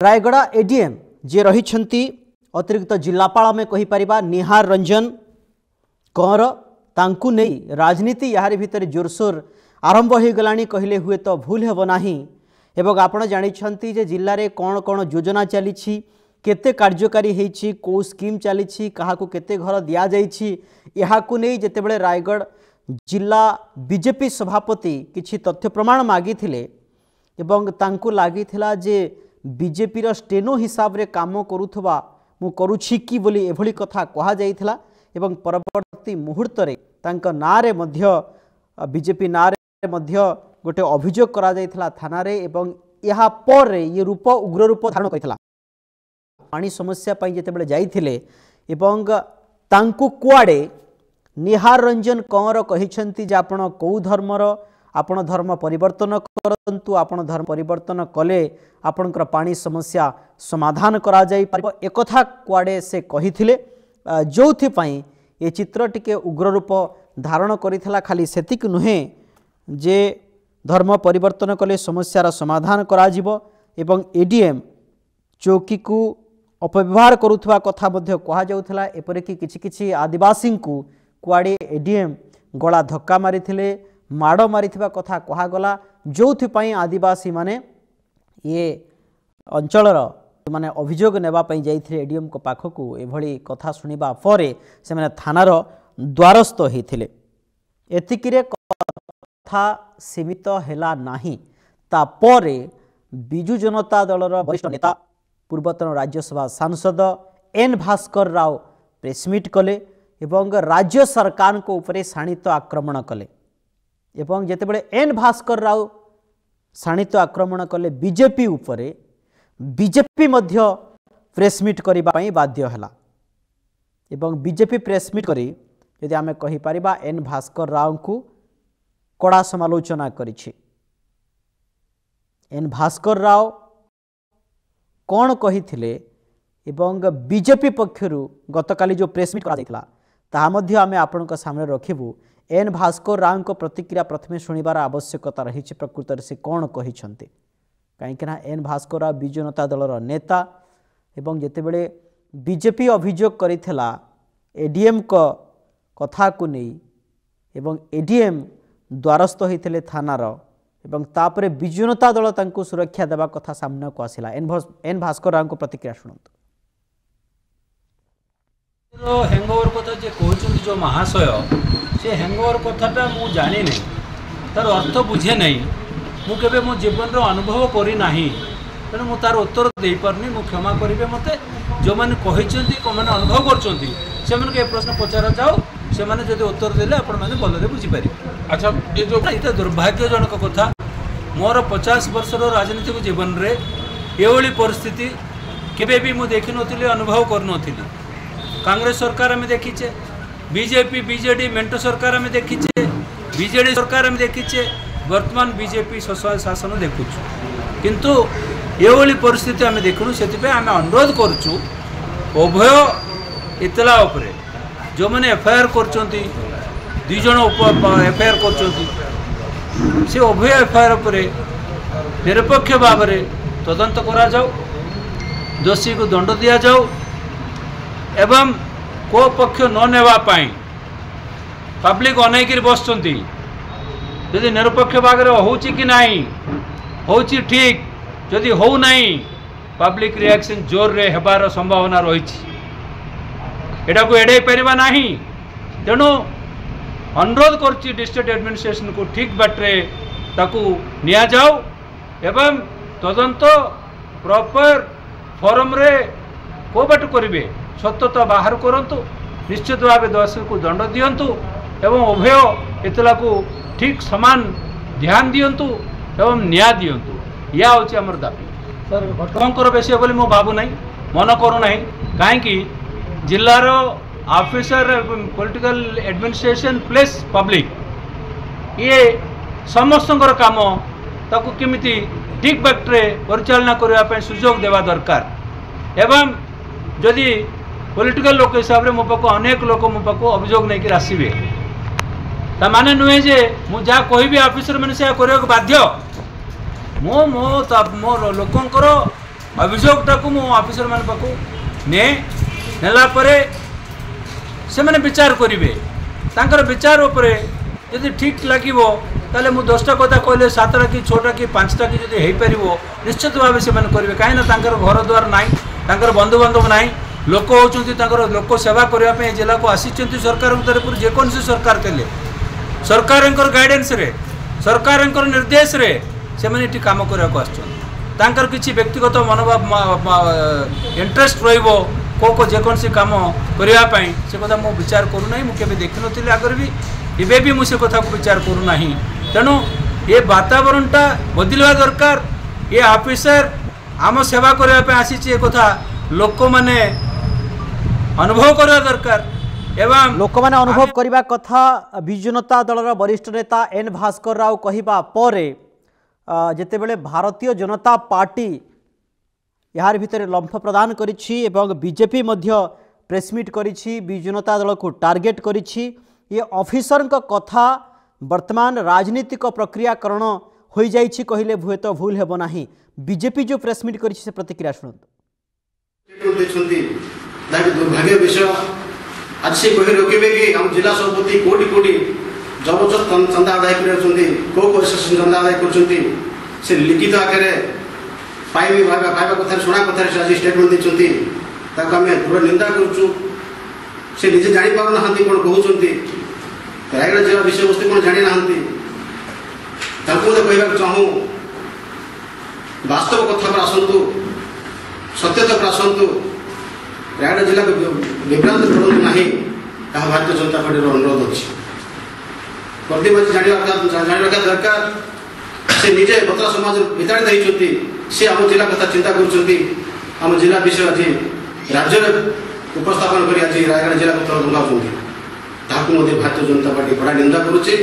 Rayagada ADM जे रही अतिरिक्त जिलापाल आम कहीपर निहार रंजन कंवर तांकु नहीं राजनीति यार भितर जोरसोर आरंभ हो गला कहले हुए तो भूल हेब नाही। एवं आपण जानी जे जिले में कौन कौन योजना चली केते कार्यकारी होती कौ स्कीम चली क्या केते घर दि जाकू नहीं जितेबले रायगढ़ जिला बीजेपी सभापति किछि तथ्य प्रमाण मागी एवं तांकु लागिथिला जे बीजेपी रो स्टेनो हिसाब रे काम करुथबा मु करूछि कि बोली एभली कथा कहा जाइथिला एवं परवर्ती मुहूर्त रे तांका नारे मध्य बीजेपी नारे मध्य गोटे अभियोग करा जाइथिला थाना रे एवं यहाँ पर ये रूप उग्र रूप धारण करथिला। पानी समस्या पई जेतेबेले जाइथिले एवं तांकु कुआडे निहार रंजन कंवर कहिसेंती जे आपण कौ धर्मर आपण धर्म परिवर्तन करंतु आपण धर्म परिवर्तन कले आपणकर पानी समस्या समाधान करा जाई पारिबो एकथा कुआडे से कहिथिले जोथि पई ये चित्र टिके उग्र रूप धारण करिथिला। खाली सेतिक नुहे जे धर्म परिवर्तन कले समस्यार समाधान करा जिवो एवं एडीएम चौकी को अपव्यवहार करुथबा कथा मध्य कहा जाउथला। एपरिक किछि किछि आदिवासी को कुआडे एडीएम गला धक्का मारिथिले माड़ मारिथिबा कथा कहागला जोथि आदिवासी माने ये अंचलर माने अभियोग नेबा पई जाइथिले एडीएम को पाखकू एभली कथा सुनिबा परे से माने थानार द्वारस्थ होइथिले। एतिकिरे कथा सीमित हेला नाही तापरे बिजु जनता दलर वरिष्ठ नेता पूर्वतन राज्यसभा सांसद एन भास्कर राव प्रेसमिट कले एवं राज्य सरकार को उपरे शाणित आक्रमण कले एवं जेतेबेले एन भास्कर राव शाणित आक्रमण कले बीजेपी उपरे बीजेपी मध्य प्रेसमिट करबा पई बाध्य हला एवं बीजेपी प्रेसमिट करी यदि आमे कहि परिबा एन भास्कर राव को कड़ा समालोचना करिछि। एन भास्कर राव कौन कहिथिले एवं बीजेपी पक्षरु गतकाली जो प्रेसमिट करा जायतिला ताहा मध्य आमे आपनक सामने रखिबु। एन भास्कर राव को प्रतिक्रिया प्रथमे शुणिबार आवश्यकता रही प्रकृत से कौन कहिछन्ते कहीं एन भास्कर राव बिजु जनता दलर नेता एवं जेतेबेले बीजेपी अभियोग करिथिला एडीएम को कथा को नहीं एवं एडीएम द्वारस्थ होइथिले थानार एवं तापरे बिजु जनता दल तांको सुरक्षा देवा कथा सामने को आसिला। एन भास्कर राव को प्रतिक्रिया शुणंतु। तो हैंगओवर कथा जे कहउछन जो महाशय से हैंगओवर कथाटा मु जानी नहीं तार अर्थ बुझे नहीं मु केबे मो जीवन रो अनुभव करी नाही तेणु मु तार उत्तर दे पारनी मु क्षमा करिवे मते जो माने कहिसंती को माने अनुभव करचंती से माने के प्रश्न पचारा जाओ से माने जदि उत्तर देले आपण माने भलरे बुझी पारि। अच्छा ये जो इता दुर्भाग्यजनक कथा मोर 50 वर्ष रो राजनीतिक जीवन रे एवली परिस्थिति केबे भी मु देखि नथिली अनुभव कर नथिली। कांग्रेस सरकार में देखीचे बीजेपी बीजेडी मेंटो सरकार में देखीचे बीजेडी सरकार में देखीचे वर्तमान बीजेपी शासन देखुचु किंतु ये परिस्थिति आम देखुनु से आम अनुरोध करुचु उभय इतला उपरे जो मैंने एफआईआर करचंती दुई जन एफआईआर करचंती से उभय एफआईआर उपरे निरपेक्ष भाव में तदंत करा जाओ दोषी को दंड दिया जाओ एवं को पक्ष न नेवा पाई पब्लिक अनेक बसचंती यदि निरपेक्ष भाग में होची कि नहीं होची ठीक जदि हो नहीं पब्लिक रिएक्शन जोर रे हेबार संभावना रही एटा को एड़े परिबा नहीं तेणु अनुरोध करछि डिस्ट्रिक्ट एडमिनिस्ट्रेशन को ठीक बाटे ताकू निया जाओ एवं तदंत प्रॉपर फॉरम रे को बाट करिवे सत्यता बाहर करंतु निश्चित भाव दोषी को दंड दियंतु एवं उभय इतला को ठीक समान ध्यान दियंतु एवं न्याय दियंतु या होची हमर दाबी। सर घटनांकर विषय बोली मो बाबू नहीं मन करू नहीं कहीं जिलार officer political administration plus public ये समस्तंकर काम ताकू केमिति ठीक बाटे परिचालना करने सुजोग देवा दरकार एवं जदि पॉलिटिकल लोक हिसाब से मो पाक अनेक लोक मो पाक अभियोग नहीं आसवे ता माने नुहे जे मु जा कहि ऑफिसर मैंने से करने बाध्य मो मोर लोकंकर अभियोगटा को मु ऑफिसर मान पाको ने नेला परे से माने विचार करिवे तांकर विचार उपरे यदि ठीक लागिवो ताले मु 10टा कथा कहले 7टा कि 6टा कि 5टा कि यदि हेई परिवो निश्चित भाव से माने करिवे काहे ना तांकर घर द्वार नाही तांकर बंधु बांधव नाही लोक होचुंती तांकर लोक सेवा करिवा पे जिला को आसीचंती सरकार तरफ जे कोन से सरकार केले सरकारंकर गाइडेंस रे सरकारंकर निर्देश रे से माने टी काम करिवा को आछन तांकर किछि व्यक्तिगत मनोभाव इंटरेस्ट रहिबो को जेकोसी काम करने से कथा मु विचार करूना मुझे देखी नी आगर भी एबे भी मुझे कथा को विचार करूना तेणु ये वातावरणटा बदलवा दरकार ये ऑफिसर आम सेवा करने आसी कथा लोक मैंने अनुभव करवा दरकार एवं लोक मैंने अनुभव करने कथा विजु जनता दलर वरिष्ठ नेता एन भास्कर राव कहवा पर जितेबले भारतीय जनता पार्टी यार भितर लंफ प्रदान करिछि एवं बीजेपी मध्य प्रेसमिट करिछि विजु जनता दल को टार्गेट करिछि ये ऑफिसर कथा वर्तमान राजनीतिक प्रक्रियाकरण हो जाइछि कहले भूए तो भूल हेबो नाही बीजेपी जो प्रेसमिट करिछि से प्रतिक्रिया सुनत दुर्भाग्य विषय आज से कहे रोकबे कि हम जिला सभापति कोटी कोटी जबरदस्त चंदा आदाय कर चंदा आदाय कर लिखित आकार पाइबा कथा शुणा कथा आज स्टेटमेंट देते आम पूरा निंदा करुचु से निजे जापर ना कौन कहते रायगढ़ जिला विषय वस्तु कौन जानी ना कहवाक चाहूँ वास्तव कथा पर आसतु सत्यता पर आसतु रायगढ़ जिला को विभ्रांत करूँ ना भारतीय जनता पार्टी अनुरोध अच्छी प्रतिबाद जान रखा दरकार से निजे बतरा समाज विताड़ित होती से आम जिला कथा चिंता कर जिला विषय आज राज्य में उपस्थापन कर आज रायगढ़ जिला को डंगाऊँगी भारतीय जनता पार्टी बड़ा निंदा करुचे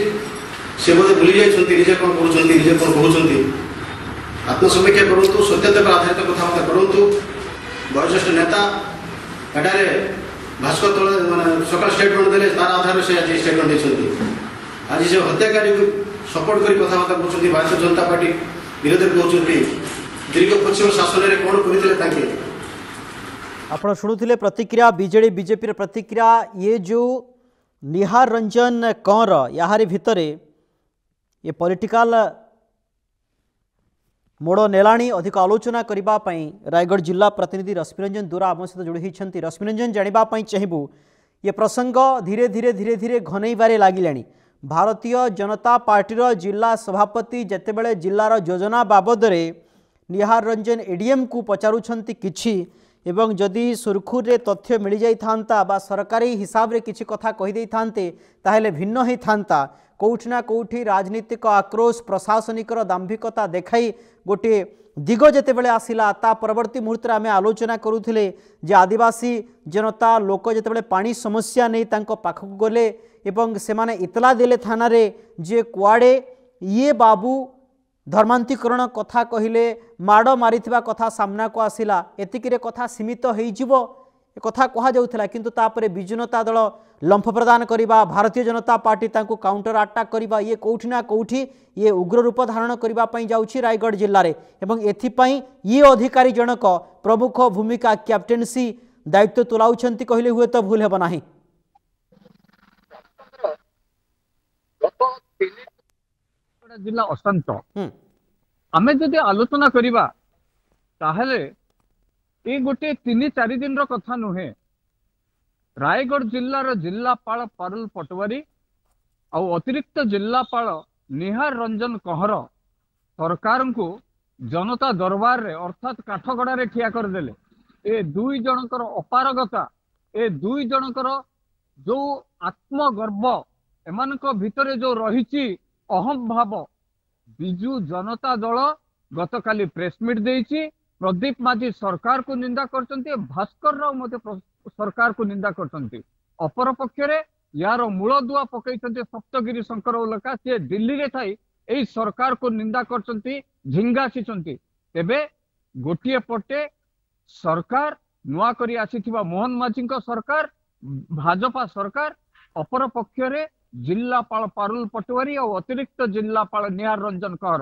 से बोधे भूली जाइए निजे कौन करुँचे कौन कहते आत्मसमीक्षा करूँ सत्यता पर आधारित कथबार्ता करूँ वयोज्येष्ठ नेता एटारे भास्कर तले मैंने सकाल स्टेटमेंट देले तार आधार से आज स्टेटमेंट देते आज से हत्याकारी को सपोर्ट कर कथबार्ता कर भारतीय जनता पार्टी विरोध कहते दीर्घ पश्चिम शासन में कौन करते आप शुणुले प्रतिक्रिया बीजेडी बीजेपी प्रतिक्रिया ये जो निहार रंजन कंवर याहारी भितर ये पॉलिटिकल मोड़ नेलाणी अधिक आलोचना करने रायगढ़ जिला प्रतिनिधि रश्मिरंजन दुरा आम सहित जोड़ी होती रश्मिरंजन जानापी चाहबू ये प्रसंग धीरे धीरे धीरे धीरे घनईबारे लगिला भारतीय जनता पार्टीर जिला सभापति जितेबले जिलार योजना बाबद निहार रंजन एडीएम को पचारुछंती किछि एवं जदि सुरखुर रे तथ्य मिल जाइथांता बा सरकारी हिसाब रे किछि कथा कहि देई थांते ताहेले भिन्न ही थांता कोउठी ना कोउठी राजनीतिक आक्रोश प्रशासनिकर दाम्भिकता देखाई गोटे दिग जेतेबेले आसिला ता परवर्ती मुहूर्त आमे आलोचना करूथिले जे आदिवासी जनता लोक जेतेबेले पानी समस्या नहीं तांको पाखक गले एवं सेमाने इतला देले थाना रे जे कुआडे ये बाबू धर्मांतरीकरण कथा कहले माड़ मारिथिबा कथा सामना को आसिला एतिकिरे कथा सीमित होइजिवो कथा कहा जाउथिला किंतु तापरे विजु जनता दल लंफ प्रदान करिबा भारतीय जनता पार्टी तांको काउंटर अटैक करिबा ये कोउठी ना कोउठी ये उग्र रूप धारण करिबा पई जाउछि रायगढ़ जिल्ला रे एवं एथि पई ये अधिकारी जनक प्रमुख भूमिका कैप्टेंसी दायित्व तुलाउछंती कहले हुए तो भूल हेबो नाही जिला अशांत आमे जदि आलोचना करिबा ताहले ए गोटे 3-4 दिन रो कथा नुहे रायगढ़ जिल्लार जिल्लापाल पारुल पटवारी और अतिरिक्त जिल्लापाल निहार रंजन कंवर सरकार को जनता दरबार रे अर्थात काठगड़ा रे ठिया कर देले ए दुई जनकर अपारगता ए दुई जनकर जो आत्मगर्व एमानक भितरे जो रहिछि अहम भाव विजु जनता दल गतकाली प्रेसमिट देइछि प्रदीप माझी सरकार को निंदा करचंती भास्कर राव मते सरकार को निंदा करचंती अपर पक्षरे यार मूल दुआ पकईचंती सप्तगिरी शंकर ओलका से दिल्ली रे थाई एई सरकार को निंदा करचंती झिंगासीचंती तेबे गोटिए पटे सरकार नुआ करी आसीथिबा मोहन माझी सरकार भाजपा सरकार अपर पक्षरे जिल्लापाल पारुल पटवारी और अतिरिक्त जिल्लापाल निहार रंजन कंवर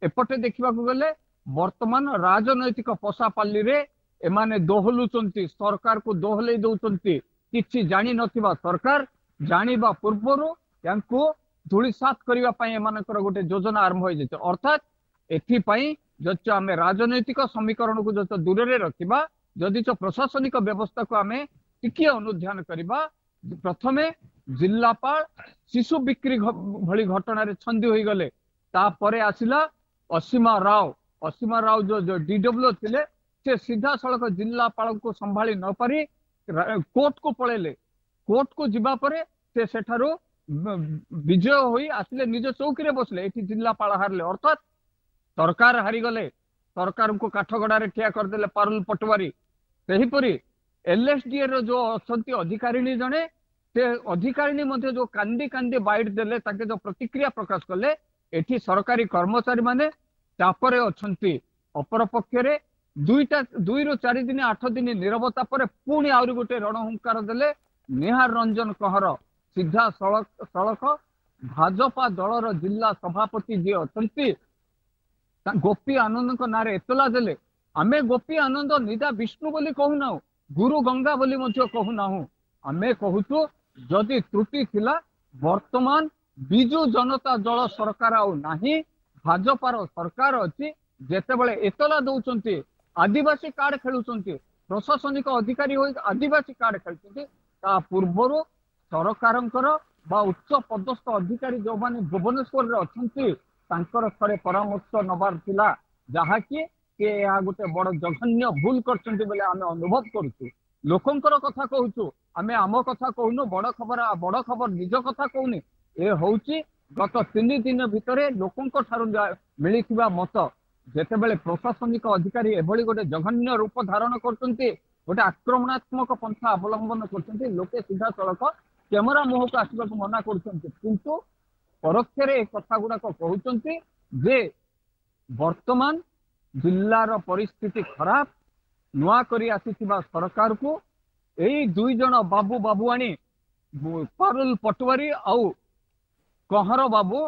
एपटे देखा गले वर्तमान राजनैतिक पशापाली रे एमाने दोहलुचंती सरकार को दोहले दउचंती किछि जानि नथिबा सरकार जानिबा पूर्वरु यांको धूलिसात करिवा पई एमानकर गोटे योजना आरंभ होई जते अर्थात एथि पई जच्च आमे राजनैतिक समीकरण को जच्च दूर रे रखिबा जदि तो प्रशासनिक व्यवस्था को आमे टिके अनुध्यान करिबा प्रथमे जिल्लापाल शिशु बिक्री भली घटना रे छंदी होई गले तापरे आसिला असीमा राव जो डीडब्ल्यू थिले से सीधा सड़क जिल्लापाल को संभाली न पारी कोर्ट को पळेले कोर्ट को जिबा परे से सेठारो विजय होई आसिले निज चौकी रे बसले एठी जिल्लापाल हारले अर्थात सरकार हारी गले सरकार को काठगड़ा रे ठिया कर देले पारुल पटवारी सेहीपरि एलएसडीए रो जो असंती अधिकारिणी जने से अधिकारिणी मध्ये जो कांदी कांदी बाइट देले ताके जो प्रतिक्रिया प्रकाश कले एठी सरकारी कर्मचारी माने चापरे अछंती अपर पक्षरे 2 ରୁ 4 दिन 8 दिन निरवता पर पुणी आउरी गोटे रणहुंकार देले निहार रंजन कहर सीधा सड़क भाजपा दलर जिला सभापति जी अछंती गोपी आनंद को नारे एतला देले आमे गोपी आनंद निदा विष्णु बोली कहू ना गुरु गंगा बोली मध्य कहू ना आमे कहूछु जदि त्रुटि थिला वर्तमान बिजु जनता दल सरकार आउ नाही भाजपार सरकार अछि जेतेबेले एतला दउचंती आदिवासी कार्ड खेलुचंती प्रशासनिक अधिकारी होई आदिवासी कार्ड खेलुचंती ता पूर्वरु सरकारंकर बा उच्च पदस्थ अधिकारी जो माने भुवनेश्वर रे अछंती तांकर थरे परामर्श नबार थिला जहा कि या गोटे बड़ जघन्य भूल करचंती बोले आमे अनुभव करूछु लोकंकर कथा कहूछु आमे आम कथा कहूनु बड़ खबर निज कथा कहूनी ए होउची गत 3 दिन भितरे लोकंक ठारू मिलिथिबा मत जेतेबेले प्रशासनिक अधिकारी एभली गोटे जघन्य रूप धारण करचंती गोटे आक्रमणात्मक पंथा अवलंबन करचंती लोके सीधा सड़क कैमरा मुह को आसबा को मना करचंती किंतु परोक्ष रे कथा गुडा को कहउचंती जे वर्तमान जिल्लार परिस्थिति खराब नुआ करी आसीथिबा सरकार को एई 2 जण बाबुआणी पारुल पटवारी आउ कहर बाबू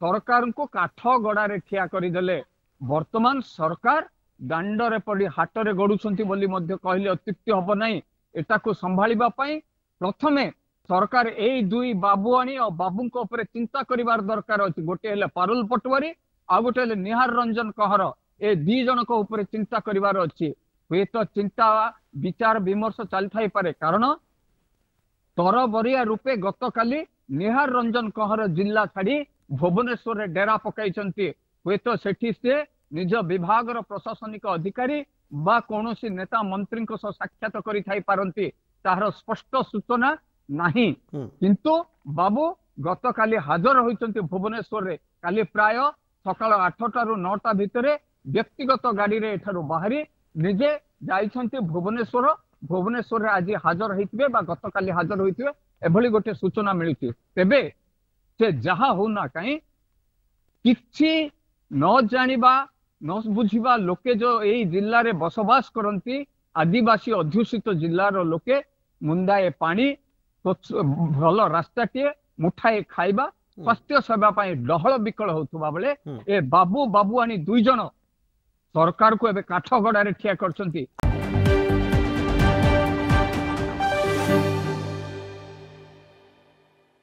सरकार को काठ गड़ा रे ठिया करिदेले वर्तमान सरकार दांडरे पड़ी हाटरे गड़ुछंती बोली मध्य कहले अत्युक्ति हब नाही एटा को संभाळिबा पई प्रथमे सरकार एई 2 बाबुआणी और बाबू को ऊपर चिंता करिवार दरकार अछि गोटे हेले पारुल पटवारी आ गोटे हेले निहार रंजन कहर ए 2 जण को ऊपर चिंता करिवार अछि हुए तो चिंता विचार विमर्श चली थाई पारे कारण तरबरिया रूपे गतकाली निहार रंजन कहर जिला छाड़ी भुवनेश्वर रे डेरा पकाइछंती हुए तो सेठी से निज विभाग प्रशासनिक अधिकारी बा कोनोसी नेता मंत्री को साक्षात करि थाई पारंती तार स्पष्ट सूचना नाही किंतु बाबू गतकाली हाजर होइछंती भुवनेश्वर रे काली प्राय सकाळ 8टा रु 9टा भितरे व्यक्तिगत गाड़ी रे एठारु बाहरी निजे जाइछंती भुवनेश्वर रे आज हाजर होइथिबे बा गतकाली हाजर होइथिबे एभली गोटे सूचना मिलुची तेबे से जहा होना कहीं किछि न जानिबा न बुझिबा लोके जो एई जिल्ला रे बसवास करंती आदिवासी अध्युषित जिल्लार लोके मुंदाए पानी भल रास्ताटे मुठाए खाइबा स्वास्थ्य सेवा पाई डहल विकल होतुबा बेले ए बाबुआणी 2 जण सरकार को एबे काठगड़ा रे ठिया करछंती।